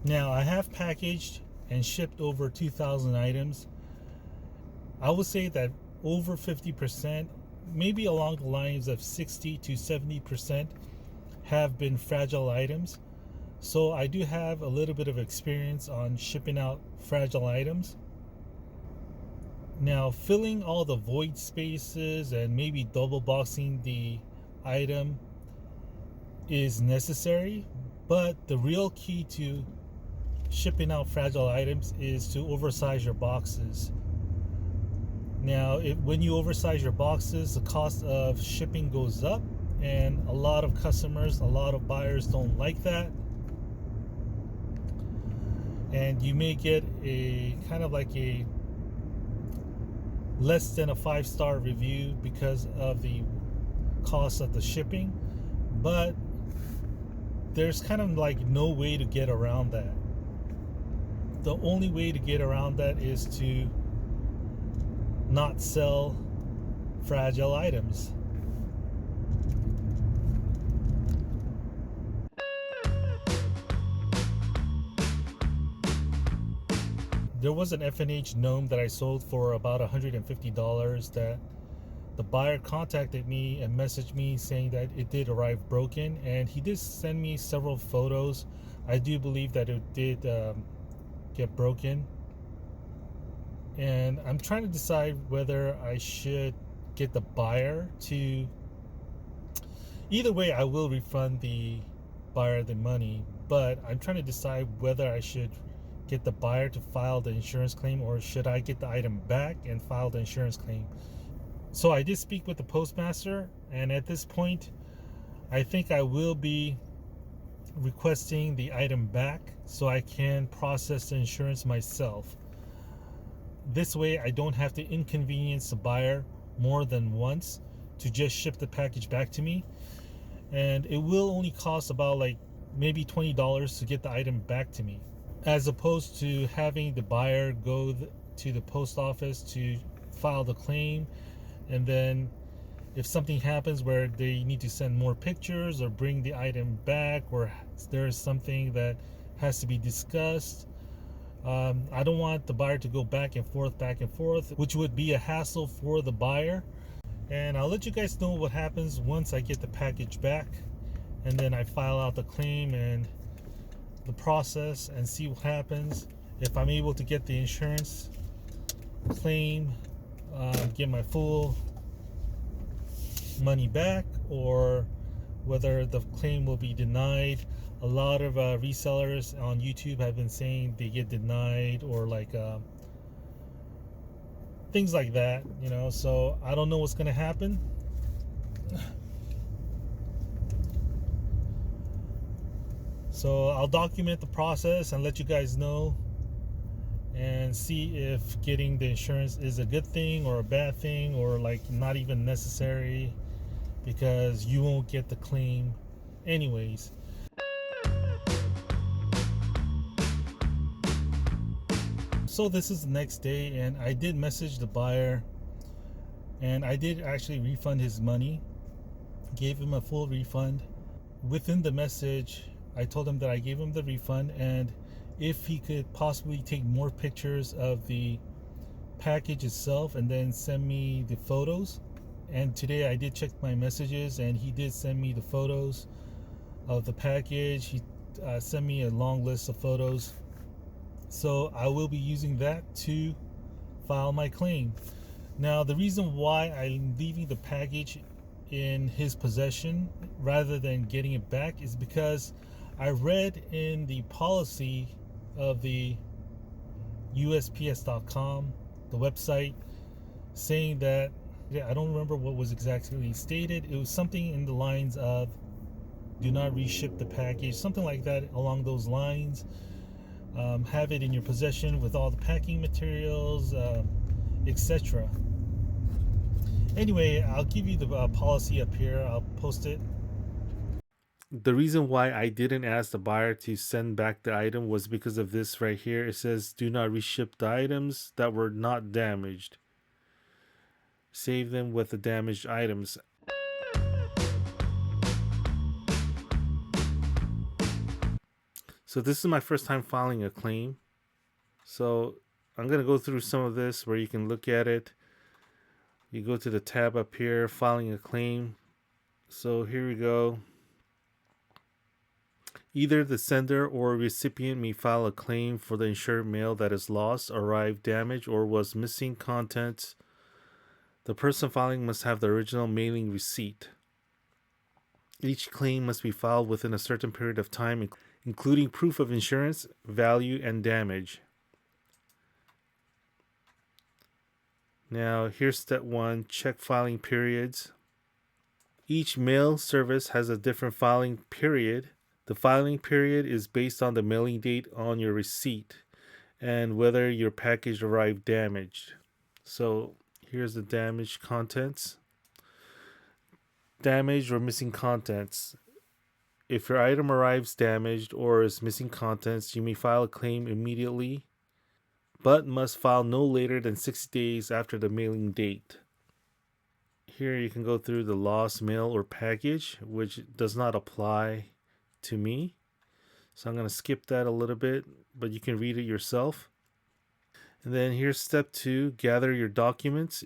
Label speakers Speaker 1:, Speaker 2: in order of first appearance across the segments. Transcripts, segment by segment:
Speaker 1: Now, I have packaged and shipped over 2,000 items. I would say that over 50%, maybe along the lines of 60 to 70%, have been fragile items. So I do have a little bit of experience on shipping out fragile items. Now, filling all the void spaces and maybe double boxing the item is necessary, but the real key to shipping out fragile items is to oversize your boxes. Now, when you oversize your boxes, the cost of shipping goes up, and a lot of customers, a lot of buyers don't like that. And you may get a kind of like a less than a 5-star review because of the cost of the shipping. But there's kind of like no way to get around that. The only way to get around that is to not sell fragile items. There was an FNH Gnome that I sold for about $150 that the buyer contacted me and messaged me saying that it did arrive broken, and he did send me several photos. I do believe that it did get broken, and I'm trying to decide whether I should get the buyer to, either way I will refund the buyer the money, but I'm trying to decide whether I should get the buyer to file the insurance claim or should I get the item back and file the insurance claim. So I did speak with the postmaster, and at this point I think I will be requesting the item back so I can process the insurance myself. This way I don't have to inconvenience the buyer more than once to just ship the package back to me, and it will only cost about like maybe $20 to get the item back to me, as opposed to having the buyer go to the post office to file the claim, and then if something happens where they need to send more pictures or bring the item back, or there is something that has to be discussed, I don't want the buyer to go back and forth, which would be a hassle for the buyer. And I'll let you guys know what happens once I get the package back, and then I file out the claim and the process and see what happens. If I'm able to get the insurance claim, get my full money back, or whether the claim will be denied. A lot of resellers on YouTube have been saying they get denied, or like things like that, you know. So I don't know what's going to happen. So I'll document the process and let you guys know, and see if getting the insurance is a good thing or a bad thing, or like not even necessary, because you won't get the claim anyways. So this is the next day, and I did message the buyer, and I did actually refund his money, gave him a full refund. Within the message I told him that I gave him the refund, and if he could possibly take more pictures of the package itself and then send me the photos. And today I did check my messages, and he did send me the photos of the package. He sent me a long list of photos, so I will be using that to file my claim. Now, the reason why I'm leaving the package in his possession rather than getting it back is because I read in the policy of the USPS.com, the website, saying that, I don't remember what was exactly stated. It was something in the lines of do not reship the package, something like that, along those lines. Have it in your possession with all the packing materials, etc. Anyway, I'll give you the policy up here. I'll post it. The reason why I didn't ask the buyer to send back the item was because of this right here. It says do not reship the items that were not damaged. Save them with the damaged items. So this is my first time filing a claim. So I'm going to go through some of this where you can look at it. You go to the tab up here, filing a claim. So here we go. Either the sender or recipient may file a claim for the insured mail that is lost, arrived, damaged, or was missing contents. The person filing must have the original mailing receipt. Each claim must be filed within a certain period of time, including proof of insurance, value, and damage. Now, here's step 1, check filing periods. Each mail service has a different filing period. The filing period is based on the mailing date on your receipt and whether your package arrived damaged. So here's the damaged contents. Damaged or missing contents. If your item arrives damaged or is missing contents, you may file a claim immediately, but must file no later than 60 days after the mailing date. Here you can go through the lost mail or package, which does not apply to me. So I'm going to skip that a little bit, but you can read it yourself. And then here's step 2, gather your documents.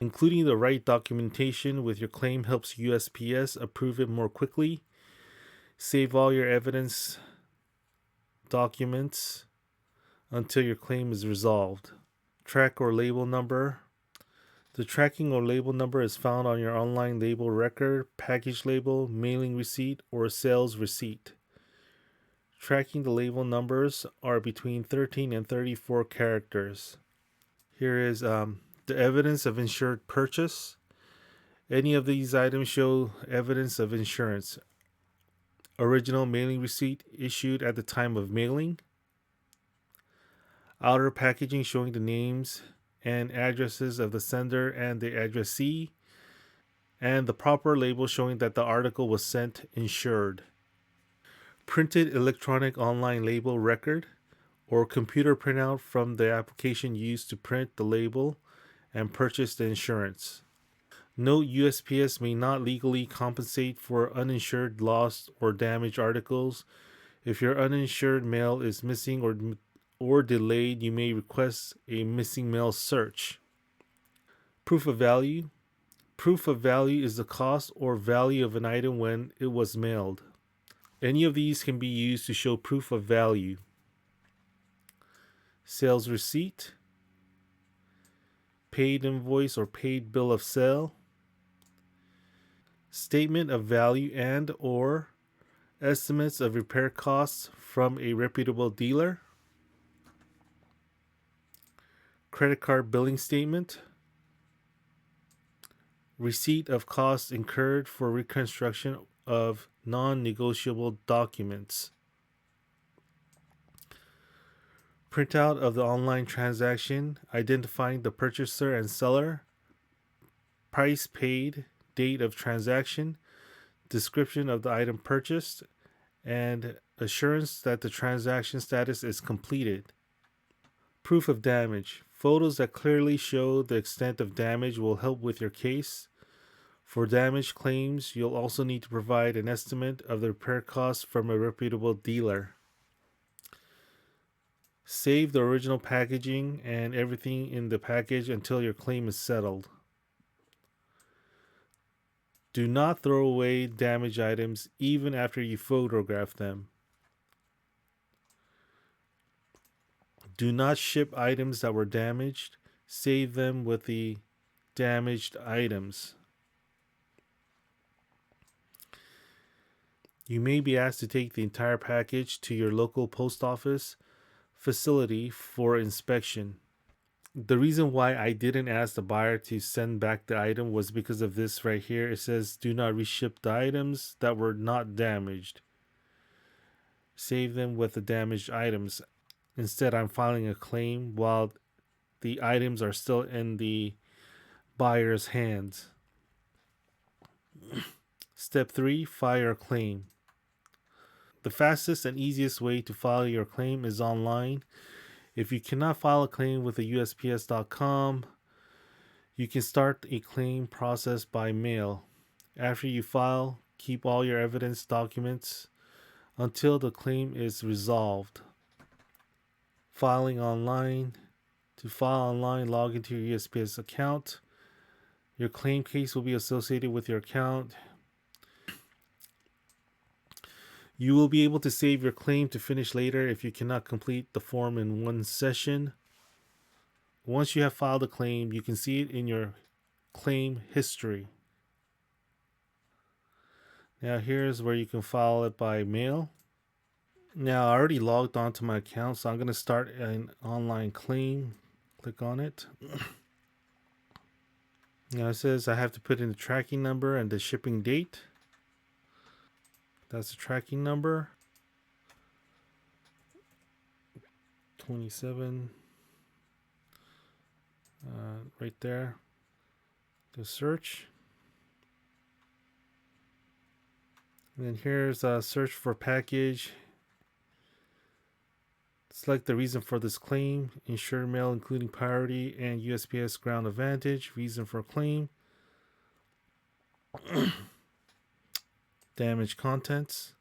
Speaker 1: Including the right documentation with your claim helps USPS approve it more quickly. Save all your evidence documents until your claim is resolved. Track or label number. The tracking or label number is found on your online label record, package label, mailing receipt, or sales receipt. Tracking the label numbers are between 13 and 34 characters. Here is the evidence of insured purchase. Any of these items show evidence of insurance. Original mailing receipt issued at the time of mailing. Outer packaging showing the names and addresses of the sender and the addressee. And the proper label showing that the article was sent insured. Printed electronic online label record or computer printout from the application used to print the label and purchase the insurance. Note: USPS may not legally compensate for uninsured, lost, or damaged articles. If your uninsured mail is missing or delayed, you may request a missing mail search. Proof of value. Proof of value is the cost or value of an item when it was mailed. Any of these can be used to show proof of value. Sales receipt. Paid invoice or paid bill of sale. Statement of value and or estimates of repair costs from a reputable dealer. Credit card billing statement. Receipt of costs incurred for reconstruction of non-negotiable documents. Printout of the online transaction identifying the purchaser and seller. Price paid, date of transaction, description of the item purchased, and assurance that the transaction status is completed. Proof of damage. Photos that clearly show the extent of damage will help with your case. For damage claims, you'll also need to provide an estimate of the repair costs from a reputable dealer. Save the original packaging and everything in the package until your claim is settled. Do not throw away damaged items even after you photograph them. Do not ship items that were damaged. Save them with the damaged items. You may be asked to take the entire package to your local post office facility for inspection. The reason why I didn't ask the buyer to send back the item was because of this right here. It says, do not reship the items that were not damaged. Save them with the damaged items. Instead, I'm filing a claim while the items are still in the buyer's hands. Step 3, file your claim. The fastest and easiest way to file your claim is online. If you cannot file a claim with the USPS.com, you can start a claim process by mail. After you file, keep all your evidence documents until the claim is resolved. Filing online. To file online, log into your USPS account. Your claim case will be associated with your account. You will be able to save your claim to finish later if you cannot complete the form in one session. Once you have filed a claim, you can see it in your claim history. Now here's where you can file it by mail. Now I already logged onto my account, so I'm going to start an online claim. Click on it. Now it says I have to put in the tracking number and the shipping date. That's the tracking number. 27. Right there. The search. And then here's a search for package. Select the reason for this claim. Insured mail including priority and USPS ground advantage. Reason for claim. Damaged contents.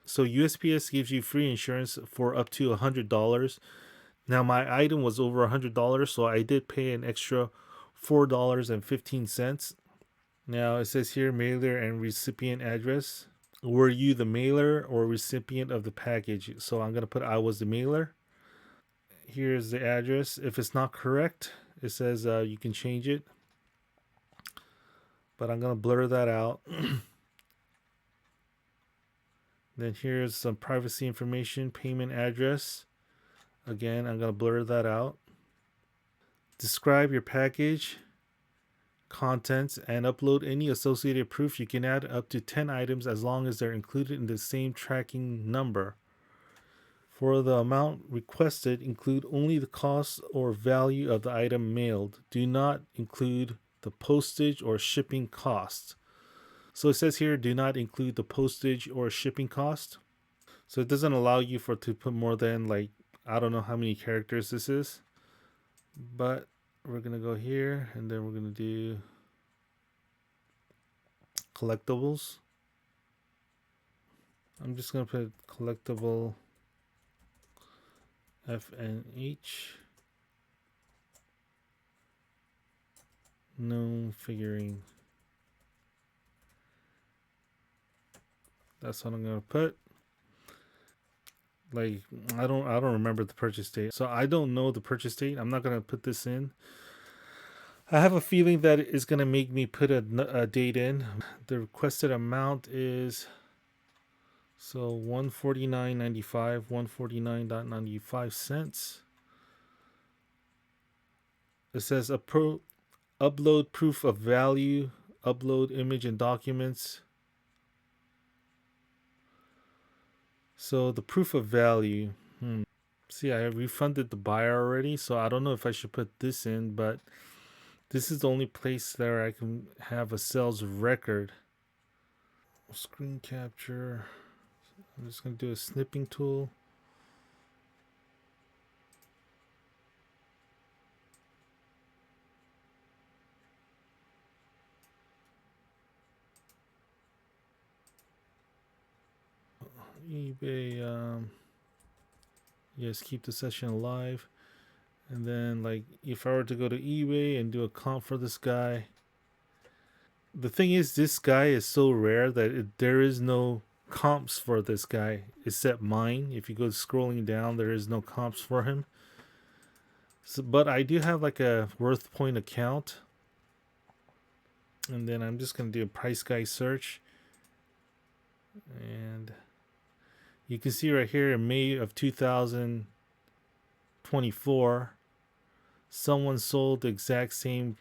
Speaker 1: So USPS gives you free insurance for up to $100. Now my item was over $100, so I did pay an extra $4.15. Now it says here mailer and recipient address. Were you the mailer or recipient of the package? So I'm going to put I was the mailer. Here's the address. If it's not correct, it says you can change it. But I'm going to blur that out. Then here's some privacy information, payment address. Again, I'm going to blur that out. Describe your package, contents, and upload any associated proof. You can add up to 10 items as long as they're included in the same tracking number. For the amount requested, include only the cost or value of the item mailed. Do not include the postage or shipping cost. So it says here, do not include the postage or shipping cost. So it doesn't allow you to put more than I don't know how many characters this is. But we're going to go here and then we're going to do collectibles. I'm just going to put collectible FNH Gnome figurine. That's what I'm going to put. I don't remember the purchase date. So I don't know the purchase date. I'm not going to put this in. I have a feeling that it's going to make me put a date in. The requested amount is $149.95, 149.95 cents. It says upload proof of value, upload image and documents. So the proof of value, see, I refunded the buyer already, so I don't know if I should put this in, but this is the only place where I can have a sales record. Screen capture. I'm just going to do a snipping tool. eBay, yes, keep the session alive. And then if I were to go to eBay and do a comp for this guy, the thing is this guy is so rare that there is no comps for this guy except mine. If you go scrolling down, there is no comps for him. So, but I do have a worth point account, and then I'm just going to do a price guy search, and you can see right here in May of 2024 someone sold the exact same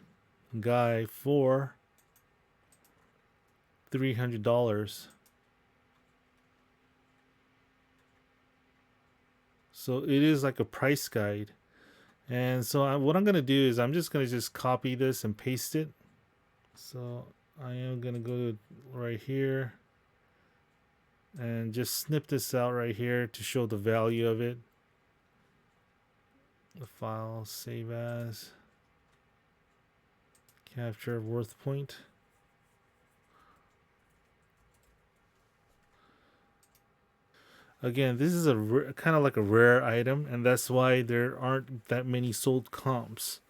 Speaker 1: guy for $300. So it is like a price guide. And so what I'm going to do is I'm just going to copy this and paste it. So I am going to go right here and just snip this out right here to show the value of it. The file, save as, capture worth point. Again, this is a kind of like a rare item, and that's why there aren't that many sold comps.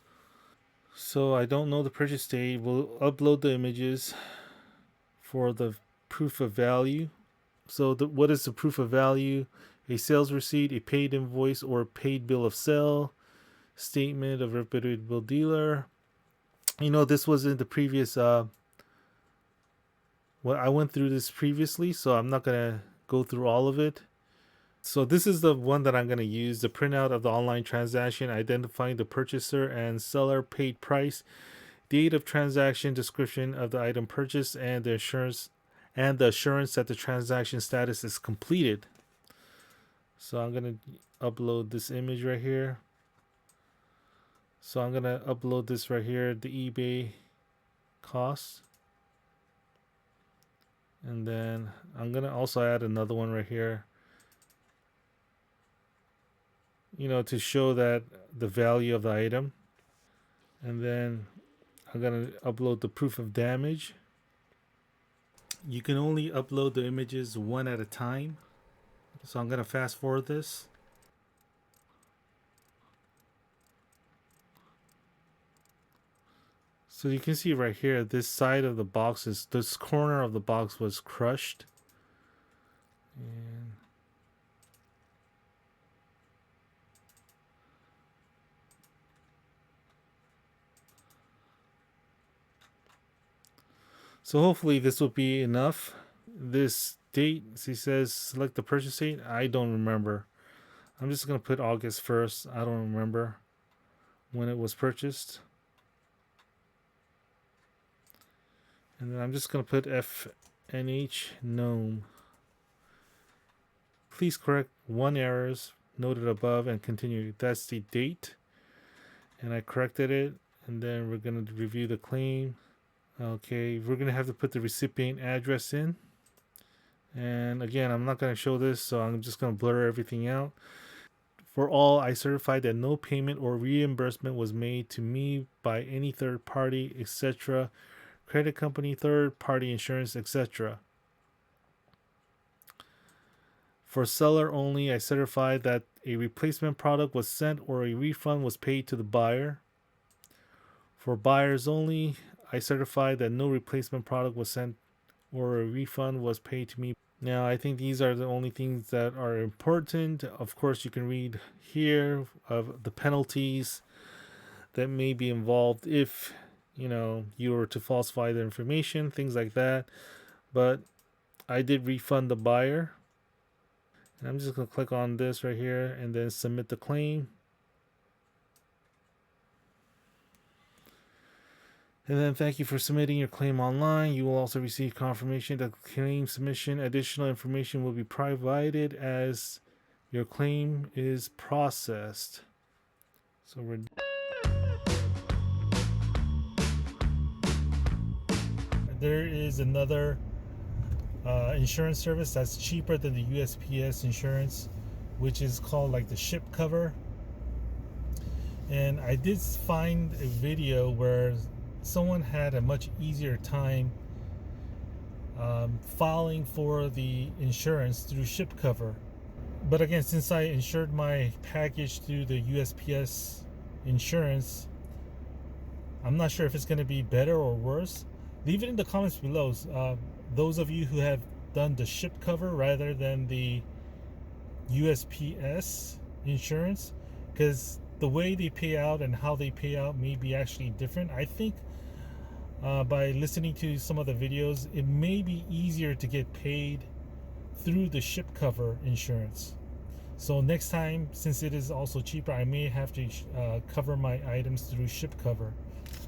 Speaker 1: So I don't know the purchase date. We'll upload the images for the proof of value. So what is the proof of value? A sales receipt, a paid invoice, or paid bill of sale, statement of reputable dealer. You know, this was in the previous. Well, I went through this previously, so I'm not gonna go through all of it. So this is the one that I'm gonna use: the printout of the online transaction, identifying the purchaser and seller, paid price, date of transaction, description of the item purchased, and the assurance that the transaction status is completed. So I'm gonna upload this image right here. So I'm gonna upload this right here, the eBay cost. And then I'm gonna also add another one right here, you know, to show that the value of the item. And then I'm gonna upload the proof of damage. You can only upload the images one at a time. So I'm gonna fast forward this. So you can see right here, this side of the box is, this corner of the box was crushed. And so hopefully this will be enough. This date, he says, select the purchase date. I don't remember. I'm just going to put August 1st. I don't remember when it was purchased. And then I'm just going to put FNH Gnome. Please correct one errors noted above and continue. That's the date. And I corrected it. And then we're going to review the claim. Okay, we're going to have to put the recipient address in. And again, I'm not going to show this, so I'm just going to blur everything out. For all, I certify that no payment or reimbursement was made to me by any third party, etc., credit company, third party insurance, etc. For seller only, I certify that a replacement product was sent or a refund was paid to the buyer. For buyers only, I certify that no replacement product was sent or a refund was paid to me. Now, I think these are the only things that are important. Of course, you can read here of the penalties that may be involved if, you know, you were to falsify the information, things like that. But I did refund the buyer. And I'm just going to click on this right here and then submit the claim. And then thank you for submitting your claim online. You will also receive confirmation that claim submission. Additional information will be provided as your claim is processed. So there is another insurance service that's cheaper than the USPS Insurance, which is called like the ship cover. And I did find a video where someone had a much easier time filing for the insurance through ship cover. But again, since I insured my package through the USPS Insurance, I'm not sure if it's going to be better or worse. Leave it in the comments below. Those of you who have done the ship cover rather than the USPS Insurance, because the way they pay out and how they pay out may be actually different. I think by listening to some of the videos, it may be easier to get paid through the ship cover insurance. So next time, since it is also cheaper, I may have to cover my items through ship cover.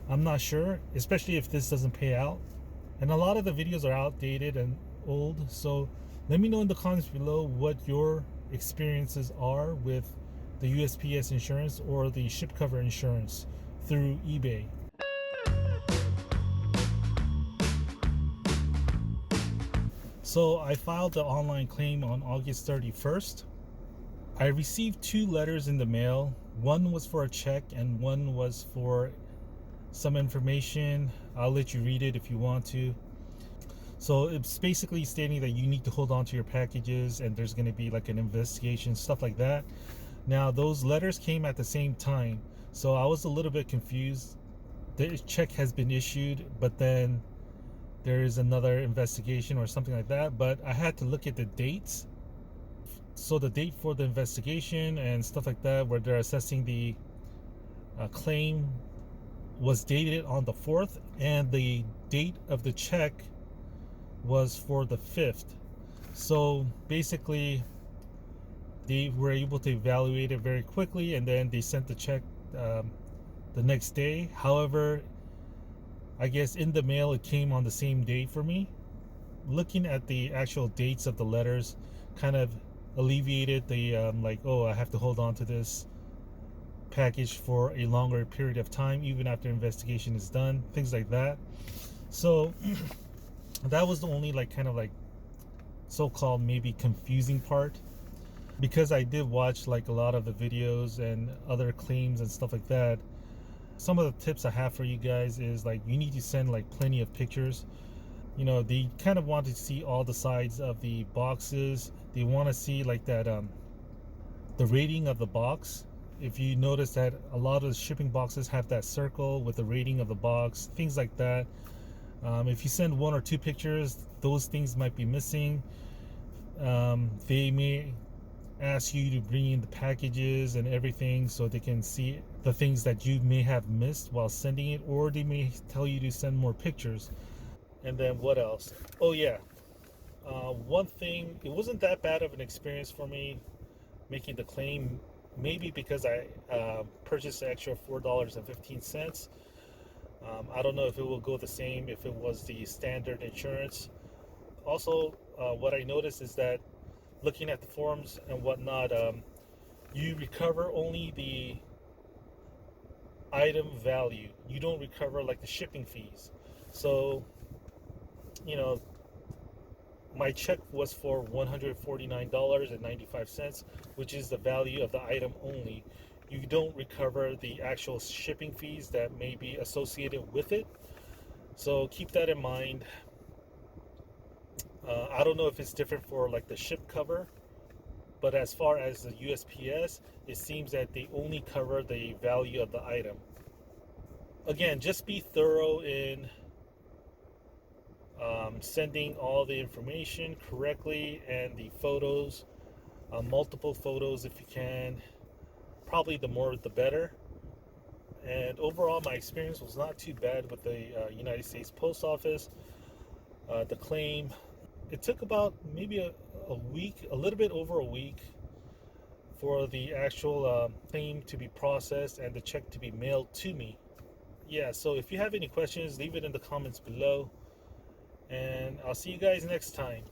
Speaker 1: I'm not sure, especially if this doesn't pay out. And a lot of the videos are outdated and old. So let me know in the comments below what your experiences are with the USPS insurance or the ship cover insurance through eBay. So I filed the online claim on August 31st. I received 2 letters in the mail. One was for a check and one was for some information. I'll let you read it if you want to. So it's basically stating that you need to hold on to your packages and there's going to be like an investigation, stuff like that. Now, those letters came at the same time, so I was a little bit confused. The check has been issued, but then there is another investigation or something like that. But I had to look at the dates. So the date for the investigation and stuff like that, where they're assessing the claim, was dated on the 4th, and the date of the check was for the 5th. So basically, they were able to evaluate it very quickly, and then they sent the check the next day. However, I guess in the mail it came on the same day for me. Looking at the actual dates of the letters kind of alleviated the like, oh, I have to hold on to this package for a longer period of time even after investigation is done, things like that. So that was the only like kind of like so-called maybe confusing part, because I did watch like a lot of the videos and other claims and stuff like that. Some of the tips I have for you guys is like, you need to send like plenty of pictures. You know, they kind of want to see all the sides of the boxes. They want to see like that the rating of the box. If you notice that a lot of the shipping boxes have that circle with the rating of the box, things like that. If you send 1 or 2 pictures, those things might be missing. They may ask you to bring in the packages and everything so they can see the things that you may have missed while sending it, or they may tell you to send more pictures. And then what else? Oh yeah, one thing, it wasn't that bad of an experience for me making the claim, maybe because I purchased an extra $4.15. I don't know if it will go the same if it was the standard insurance. Also, what I noticed is that looking at the forms and whatnot, you recover only the item value. You don't recover like the shipping fees. So, you know, my check was for $149.95, which is the value of the item only. You don't recover the actual shipping fees that may be associated with it. So keep that in mind. I don't know if it's different for like the ship cover, but as far as the USPS, it seems that they only cover the value of the item. Again, just be thorough in sending all the information correctly, and the photos, multiple photos if you can. Probably the more the better. And overall, my experience was not too bad with the United States Post Office. The claim, it took about maybe a week, a little bit over a week, for the actual claim to be processed and the check to be mailed to me. Yeah, so if you have any questions, leave it in the comments below. And I'll see you guys next time.